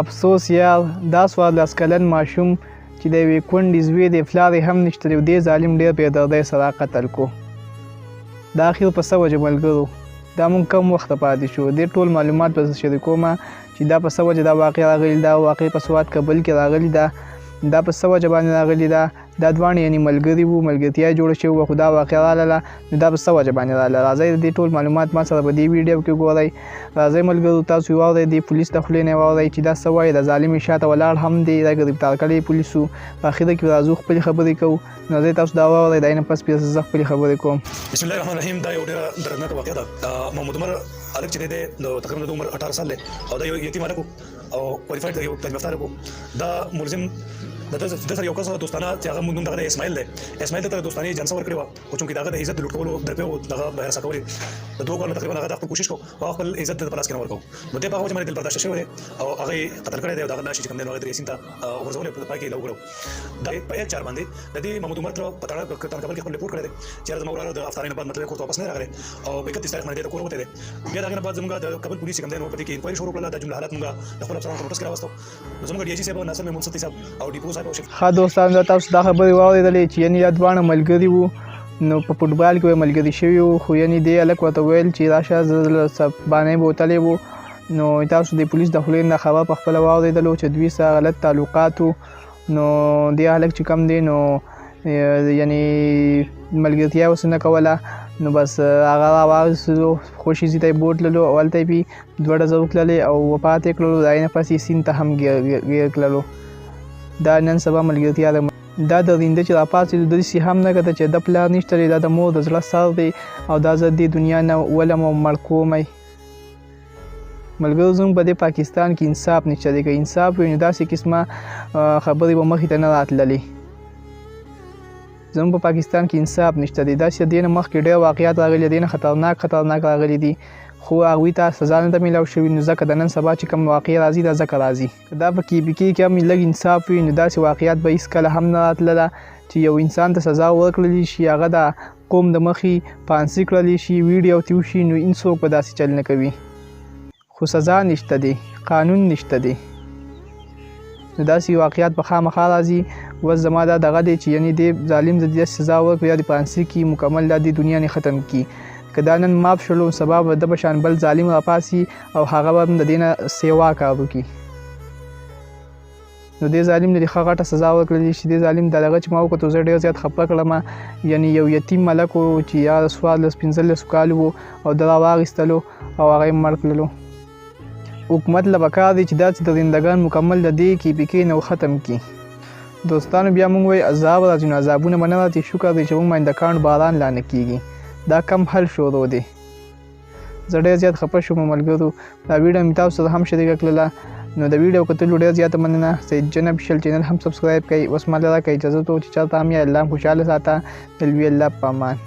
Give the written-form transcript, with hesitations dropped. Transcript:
افسوس یار دا 14 کلن ماشوم چې د یوې کونډې زوی دی پلار یې هم نشته دی دې ظالم ډېر بېدردۍ سره قتل کو دا اخر په څه وجه ملګرو دا مونږ کم وخته پاتې شو دې ټول معلومات به شریکومه چې دا په څه وجه دا واقع راغلی دا واقع په سوات کابل کې راغلی دا په څه وجه باندې راغلی دا دواړه یعنې ملګري وو ملګرتیا یې جوړه شوې وه خو دا واقع راغله نو دا په څه وجه باندې راغله راځئ د دې ټول معلومات ما سره په دې ویډیو کې ګورئ راځئ ملګرو تاسو یې واورئ د پولیس د خولې نه یې واورئ چې دا څه وایي د ظالم شاته ولاړ هم دی دا ګرفتار کړی پولیسو په اخره کې راځو خپلې خبرې کوو نو راځئ تاسو دا واورئ د نه پس بیا زه خپلې خبرې کوم بسم الله الرحمن الرحیم دا یو ډېره دردناکه واقعه ده محمد عمر هلک چې دی د تقریبا د عمر 18 سال دی او دا یو یتیم هلک او کوالیفاید یو تعلیم یافته هلک دا ملزم د سره یو کس دوستانه چې هغه موږ دغه اسماعیل دی اسماعیل ته دوستانه جنسه ورکړې وه خو چونکې دغه د عزت د لوټ کولو درپې و دغه بهر سکولې د دوه کالو تقریبا هغه د خپل کوشش کو او خپل عزت د پلاس کې نه ورکو نو دې په هغه باندې دل برداشت شوی دی او هغه قتل کړی دی او دغه لاش چې کوم دی نو هغه درې سین ته ورزولې په پای کې لوګړو دا په 1/4 باندې د دې محمد عمر تر پټاړه کابل کې خپل رپورټ کړی دی چې زموږ وراره د افطار نه بعد مطلب کوټ واپس نه راغلی او 31 تاریخ باندې د کور وته دی بیا دغه نه بعد زموږ د کابل پولیس کوم دی نو په دې کې انکوایري شروع کړل د جمله حالت موږ د خپل افسرانو نوټس کې راوستو زموږ ډي جی صاحب ناصر میمون ستی صاحب او ډیپو صاحب او ښه دوستانو دا تاسو دا خبرې واورېدلې چې یعنې دا دواړه ملګري وو نو په فوټبال کې به ملګري شوي وو خو یعنې دې هلک ورته ویل چې راشه زه سبانۍ بوتلې وو نو تاسو د پولیس د خولې نه خبر په خپله واورېدلو چې دوی سره غلط تعلقات وو نو دې هلک چې کم دی نو یعنې ملګرتیا ورسره نه کوله نو بس هغه راواغېستلو خوشي ته یې بوتللو او هلته یې 2 ډزه وکړلې او وفات یې کړلو د هغې نه پس یې سیند ته هم ګیر کړلو دا نن سبا ملګرتیا ده دا درینده چې راپاڅېدو داسې هم نه کته چې د پلار نشته دی دا د مور د زړه سر دی او دا زه دې دنیا نه ولم او مړ کومی ملګرو زموږ په دې پاکستان کې انصاف نشته دی که انصاف وي نو داسې قسمه خبرې به مخې ته نه راتللې زموږ په پاکستان کې انصاف نشته دی داسې دې نه مخکې ډېر واقعات راغلي دې نه خطرناک راغلي دي خو هغوی ته سزا نه ده میلاو شوي نو ځکه د نن سبا چې کوم واقع راځي دا ځکه راځي که دا په کې هم لږ انصاف وي نو داسې واقعات به هېڅکله هم نه راتلله چې یو انسان ته سزا ورکړلی شي هغه د قوم د مخې پانسي کړلی شي ویډیو ته وشي نو هېڅوک به داسې چل نه کوي خو سزا نشته دی قانون نشته دی نو داسې واقعات به خامخا راځي اوس زما دا دغه دی چې یعنې دې ظالم د دې سزا ورکړي یا د پانسي کړي مکمل دا د دنیا نه ختم کړي که دا نن ماف شلو سبا به د به شان بل ظالم راپاسي او هغه به هم د دې نه سیوا کار وکړي نو دې ظالم نه دې ښه غټه سزا ورکړلی شي دې ظالم د دغه چې ما وکتو زه ډېر زیات خفه کړم یعنې یو یتیم ملک و چې یا 14-15 کالو و او د راواغېستلو او هغه یې مړ کړلو حکومت له پکار دی چې داسې درندګان مکمل د دې کې نه ختم کړي دوستانو بیا موږ وایي عذاب راځي نو عذابونه به نه راځي شکر دی چې موږ باندې د کاڼو باران لا نه کېږي دا کم حل شروع دی زه ډېر زیات خفه شوم ملګرو دا ویډیو مې تاسو سره هم شریکه کړله نو د ویډیو کتلو ډېر زیاته مننه سید جن افیشل چینل هم سبسکرایب کړئ اوس ما له راکړئ اجازه تو چې چېرته هم یا الله خوشحاله ساته تل وي الله په امان